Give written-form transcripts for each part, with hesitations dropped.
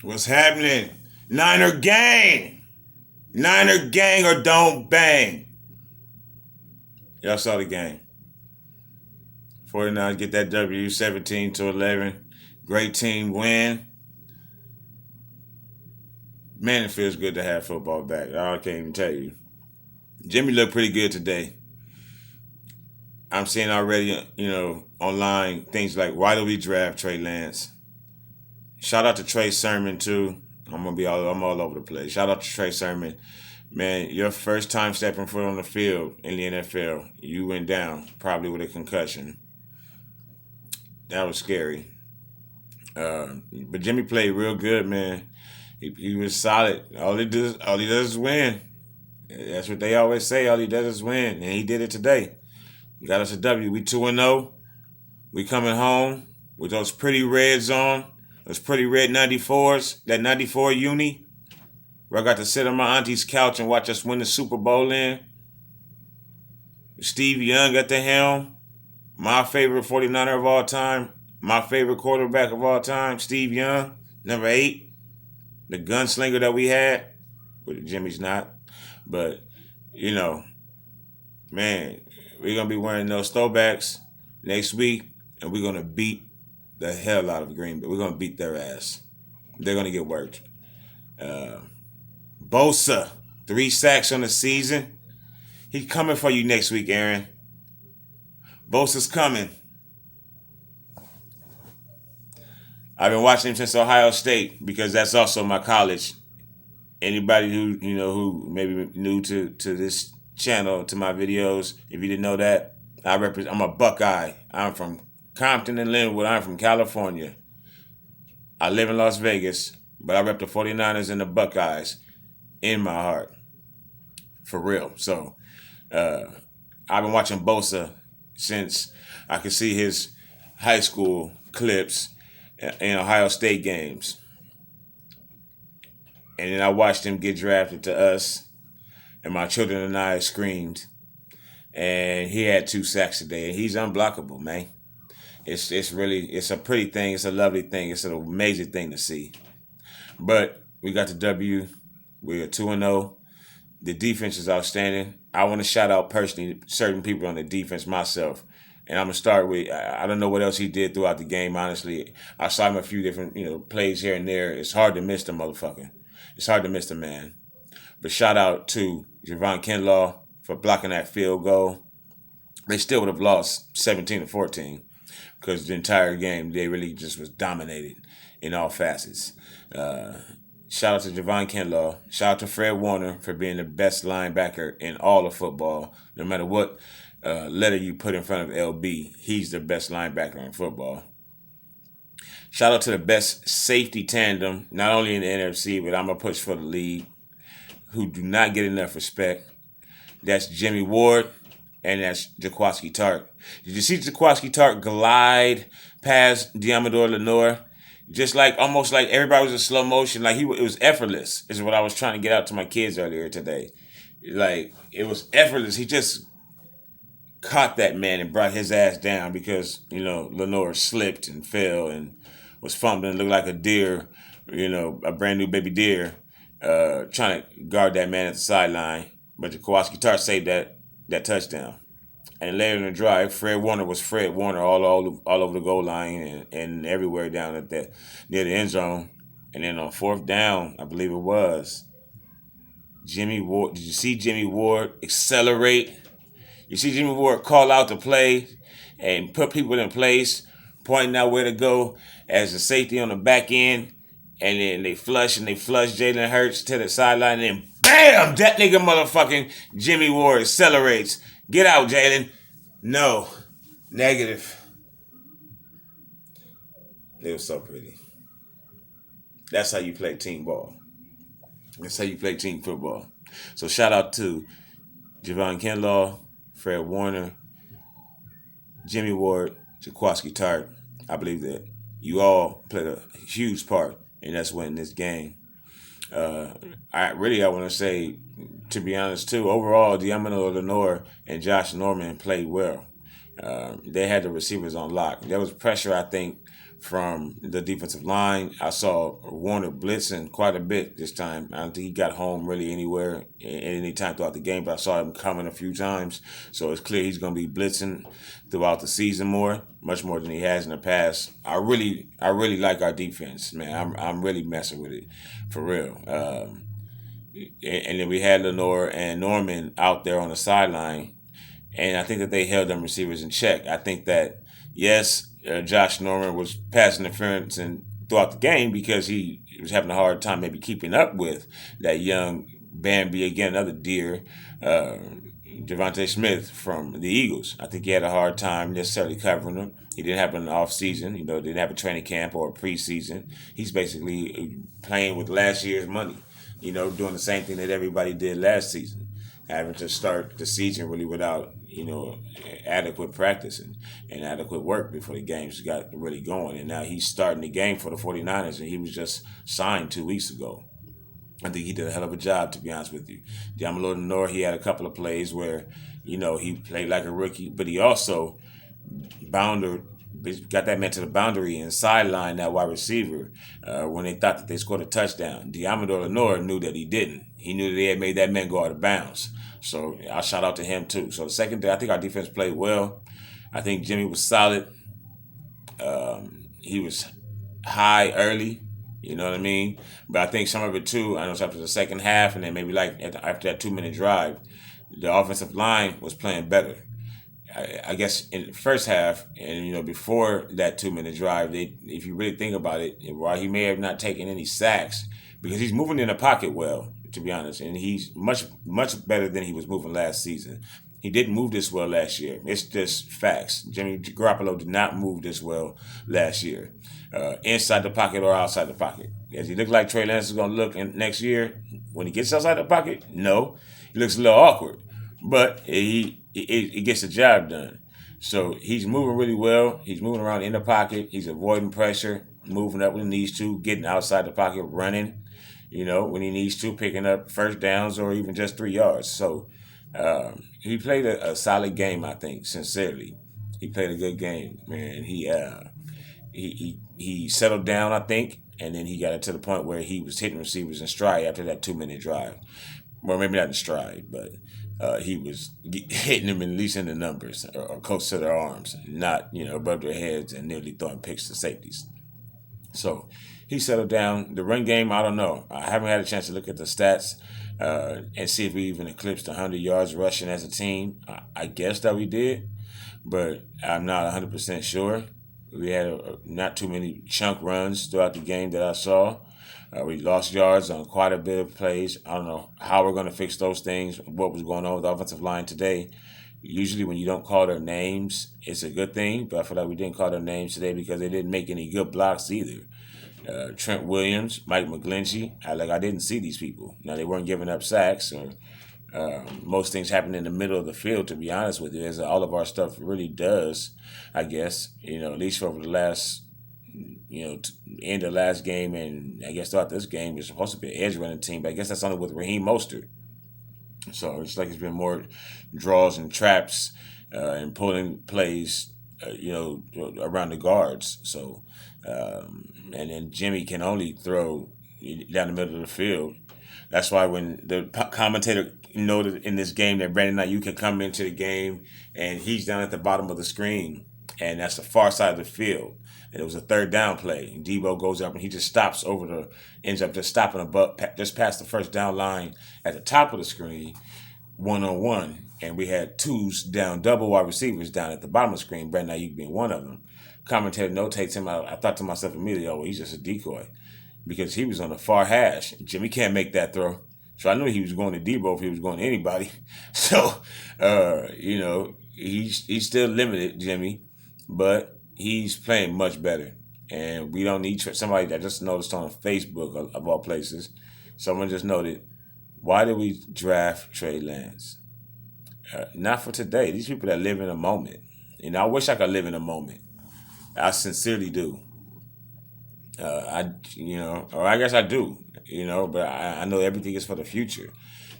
What's happening? Niner gang! Niner gang or don't bang. Y'all saw the game. 49ers get that W 17-11. Great team win. Man, it feels good to have football back. I can't even tell you. Jimmy looked pretty good today. I'm seeing already, online things like, why do we draft Trey Lance? Shout out to Trey Sermon too. I'm all over the place. Shout out to Trey Sermon. Man, your first time stepping foot on the field in the NFL, you went down, probably with a concussion. That was scary. But Jimmy played real good, man. He was solid. All he does is win. That's what they always say. All he does is win, and he did it today. He got us a W. We 2-0. We coming home with those pretty reds on, those pretty red 94s, that 94 uni, where I got to sit on my auntie's couch and watch us win the Super Bowl in. Steve Young at the helm, my favorite 49er of all time, my favorite quarterback of all time, Steve Young, number 8, the gunslinger that we had, but Jimmy's not. But, man, we're going to be wearing those throwbacks next week, and we're going to beat the hell out of Green Bay. We're going to beat their ass. They're going to get worked. Bosa, 3 sacks on the season. He's coming for you next week, Aaron. Bosa's coming. I've been watching him since Ohio State because that's also my college. Anybody who maybe new to this channel, to my videos, if you didn't know that, I'm a Buckeye. I'm from Compton and Linwood. I'm from California. I live in Las Vegas, but I rep the 49ers and the Buckeyes in my heart. For real. So, I've been watching Bosa since I could see his high school clips in Ohio State games. And then I watched him get drafted to us, and my children and I screamed. And he had 2 sacks today, and he's unblockable, man. It's a pretty thing. It's a lovely thing. It's an amazing thing to see. But we got the W. We're 2-0. The defense is outstanding. I want to shout out personally certain people on the defense myself. And I'm going to start with, I don't know what else he did throughout the game, honestly. I saw him a few different, plays here and there. It's hard to miss the motherfucker. It's hard to miss the man. But shout out to Javon Kinlaw for blocking that field goal. They still would have lost 17-14 because the entire game, they really just was dominated in all facets. Shout out to Javon Kinlaw. Shout out to Fred Warner for being the best linebacker in all of football. No matter what letter you put in front of LB, he's the best linebacker in football. Shout out to the best safety tandem, not only in the NFC, but I'm going to push for the league, who do not get enough respect. That's Jimmy Ward, and that's Jaquiski Tartt. Did you see Jaquiski Tartt glide past Diamador Lenore? Just almost like everybody was in slow motion. It was effortless, is what I was trying to get out to my kids earlier today. It was effortless. He just caught that man and brought his ass down because, Lenore slipped and fell and was fumbling, looked like a deer, a brand new baby deer, trying to guard that man at the sideline. But Jaquiski Tartt saved that touchdown. And later in the drive, Fred Warner was Fred Warner all over the goal line and everywhere down near the end zone. And then on 4th down, I believe it was, Jimmy Ward. Did you see Jimmy Ward accelerate? You see Jimmy Ward call out the play and put people in place, pointing out where to go as a safety on the back end. And then they flush Jalen Hurts to the sideline. And then bam! That nigga motherfucking Jimmy Ward accelerates. Get out, Jalen. No. Negative. It was so pretty. That's how you play team ball. That's how you play team football. So shout out to Javon Kinlaw, Fred Warner, Jimmy Ward, Jaquiski Tartt. I believe that you all played a huge part in us winning this game. I want to say, to be honest, too, overall, Diamondo Lenore and Josh Norman played well. They had the receivers on lock. There was pressure, I think, from the defensive line. I saw Warner blitzing quite a bit this time. I don't think he got home really anywhere at any time throughout the game, but I saw him coming a few times. So it's clear he's going to be blitzing throughout the season more, much more than he has in the past. I really like our defense, man. I'm really messing with it for real. And then we had Lenore and Norman out there on the sideline, and I think that they held them receivers in check. I think that yes, Josh Norman was pass interference and throughout the game because he was having a hard time maybe keeping up with that young Bambi again, another deer, uh, Devontae Smith from the Eagles. I think he had a hard time necessarily covering him. He didn't have an off season, didn't have a training camp or a preseason. He's basically playing with last year's money, doing the same thing that everybody did last season, having to start the season really without, adequate practice and adequate work before the games got really going. And now he's starting the game for the 49ers, and he was just signed 2 weeks ago. I think he did a hell of a job, to be honest with you. Diamolo Lenore, he had a couple of plays where, he played like a rookie, but he also got that man to the boundary and sidelined that wide receiver when they thought that they scored a touchdown. Diamolo Lenore knew that he didn't. He knew that they had made that man go out of bounds. So I'll shout out to him too. So the second day, I think our defense played well. I think Jimmy was solid. He was high early. You know what I mean? But I think some of it too, I know it's after the second half and then maybe after that 2 minute drive, the offensive line was playing better. I guess in the first half and before that 2 minute drive, if you really think about it, while he may have not taken any sacks because he's moving in the pocket well, to be honest, and he's much better than he was moving last season. He didn't move this well last year. It's just facts. Jimmy Garoppolo did not move this well last year, inside the pocket or outside the pocket. Does he look like Trey Lance is going to look next year when he gets outside the pocket? No, he looks a little awkward, but he gets the job done. So he's moving really well. He's moving around in the pocket. He's avoiding pressure, moving up when he needs to, getting outside the pocket, running, when he needs to, picking up first downs or even just 3 yards. So he played a solid game, I think, sincerely. He played a good game, man. He settled down, I think, and then he got it to the point where he was hitting receivers in stride after that 2 minute drive. Well, maybe not in stride, but he was hitting them at least in the numbers or close to their arms, not, above their heads and nearly throwing picks to safeties. So he settled down. The run game, I don't know. I haven't had a chance to look at the stats and see if we even eclipsed 100 yards rushing as a team. I guess that we did, but I'm not 100% sure. We had not too many chunk runs throughout the game that I saw. We lost yards on quite a bit of plays. I don't know how we're going to fix those things, what was going on with the offensive line today. Usually when you don't call their names, it's a good thing, but I feel like we didn't call their names today because they didn't make any good blocks either. Trent Williams, Mike McGlinchey, I didn't see these people. Now, they weren't giving up sacks or most things happen in the middle of the field, to be honest with you, as all of our stuff really does, I guess, at least for the last, end of last game and I guess throughout this game, it's supposed to be an edge running team, but I guess that's only with Raheem Mostert. So it's like it's been more draws and traps and pulling plays, around the guards. So, and then Jimmy can only throw down the middle of the field. That's why when the commentator noted in this game that Brandon Ayuk can come into the game and he's down at the bottom of the screen, and that's the far side of the field. And it was a third down play. And Debo goes up and he just stops ends up just stopping just past the first down line at the top of the screen, 1-on-1. And we had twos down, double wide receivers down at the bottom of the screen, Brandon Ayuk being one of them. Commentator notates him out. I thought to myself immediately, oh, well, he's just a decoy because he was on the far hash. Jimmy can't make that throw. So I knew he was going to Debo if he was going to anybody. So, he's still limited, Jimmy, but he's playing much better. And we don't need somebody that just noticed on Facebook, of all places. Someone just noted, why did we draft Trey Lance? Not for today. These people that live in a moment. I wish I could live in a moment. I sincerely do. Or I guess I do, but I know everything is for the future.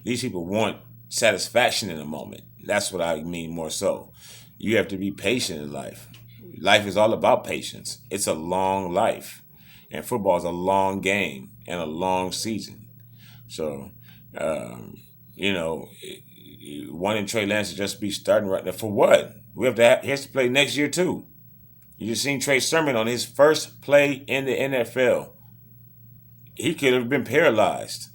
These people want satisfaction in the moment. That's what I mean more so. You have to be patient in life. life is all about patience. It's a long life, and football is a long game and a long season. So, um, you know, wanting Trey Lance to just be starting right now for what? We have to. He has to play next year too. You just seen Trey Sermon on his first play in the NFL. He could have been paralyzed.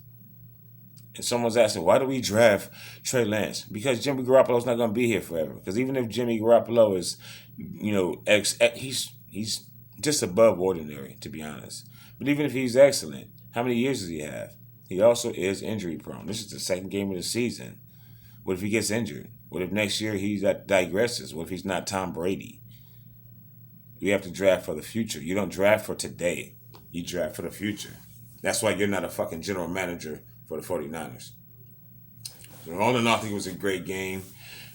And someone's asking, why do we draft Trey Lance? Because Jimmy Garoppolo's not going to be here forever. Because even if Jimmy Garoppolo is, he's just above ordinary, to be honest. But even if he's excellent, how many years does he have? He also is injury prone. This is the second game of the season. What if he gets injured? What if next year he digresses? What if he's not Tom Brady? You have to draft for the future. You don't draft for today. You draft for the future. That's why you're not a fucking general manager for the 49ers. So all in all, I think it was a great game.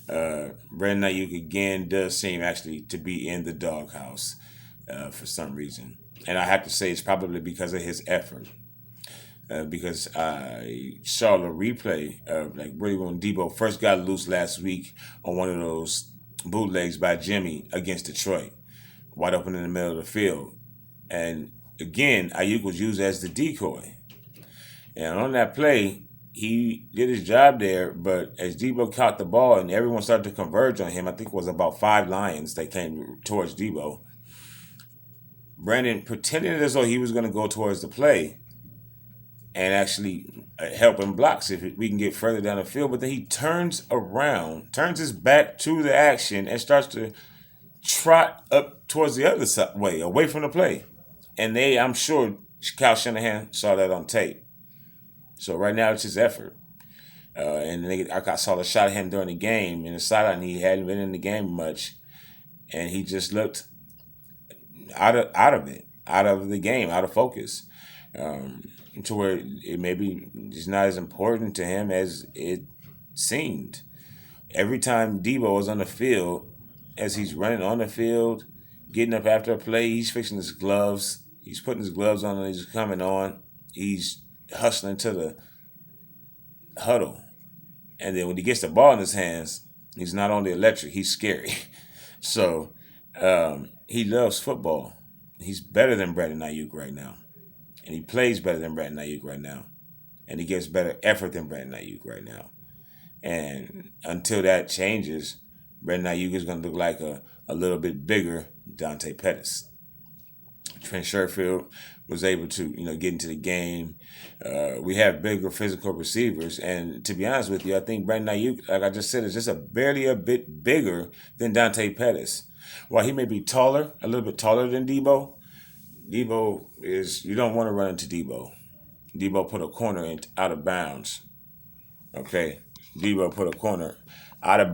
Brandon Ayuk again does seem actually to be in the doghouse for some reason. And I have to say it's probably because of his effort. Because I saw the replay of like really when Debo first got loose last week on one of those bootlegs by Jimmy against Detroit, wide open in the middle of the field. And again, Ayuk was used as the decoy. And on that play, he did his job there, but as Debo caught the ball and everyone started to converge on him, I think it was about 5 Lions that came towards Debo. Brandon pretended as though he was going to go towards the play and actually help him block so if we can get further down the field. But then he turns around, turns his back to the action, and starts to trot up towards the other side, away from the play. And I'm sure Kyle Shanahan saw that on tape. So right now it's his effort. I saw the shot of him during the game in the sideline. He hadn't been in the game much, and he just looked out of the game, out of focus, to where it maybe is not as important to him as it seemed. Every time Debo was on the field, as he's running on the field, getting up after a play, he's fixing his gloves. He's putting his gloves on and he's coming on. He's hustling to the huddle. And then when he gets the ball in his hands, he's not only electric, he's scary. So he loves football. He's better than Brandon Ayuk right now. And he plays better than Brandon Ayuk right now. And he gives better effort than Brandon Ayuk right now. And until that changes, Brandon Ayuk is going to look like a little bit bigger Dante Pettis. Trent Sherfield was able to, get into the game. We have bigger physical receivers. And to be honest with you, I think Brandon Ayuk, like I just said, is just barely a bit bigger than Dante Pettis. While he may be taller, a little bit taller than Debo you don't want to run into Debo. Debo put a corner out of bounds. Okay? Debo put a corner out of